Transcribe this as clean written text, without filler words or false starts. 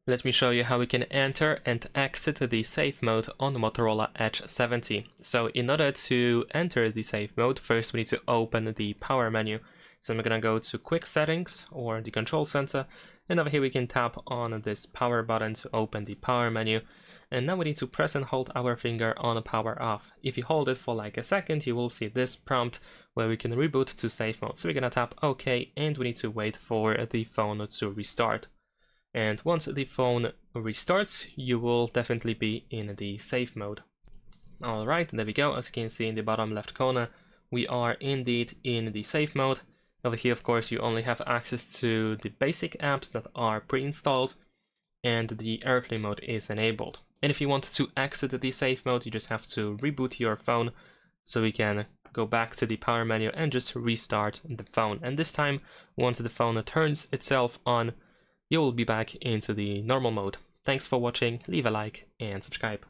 Let me show you how we can enter and exit the safe mode on the Motorola Edge 70. So in order to enter the safe mode, first we need to open the power menu. So I'm gonna go to quick settings or the control center, and over here we can tap on this power button to open the power menu. And now we need to press and hold our finger on power off. If you hold it for like a second, you will see this prompt where we can reboot to safe mode. So we're gonna tap OK, and we need to wait for the phone to restart. And once the phone restarts, you will definitely be in the safe mode. Alright, there we go. As you can see in the bottom left corner, we are indeed in the safe mode. Over here, of course, you only have access to the basic apps that are pre-installed, and the airplane mode is enabled. And if you want to exit the safe mode, you just have to reboot your phone, so we can go back to the power menu and just restart the phone. And this time, once the phone turns itself on, you will be back into the normal mode. Thanks for watching, leave a like and subscribe.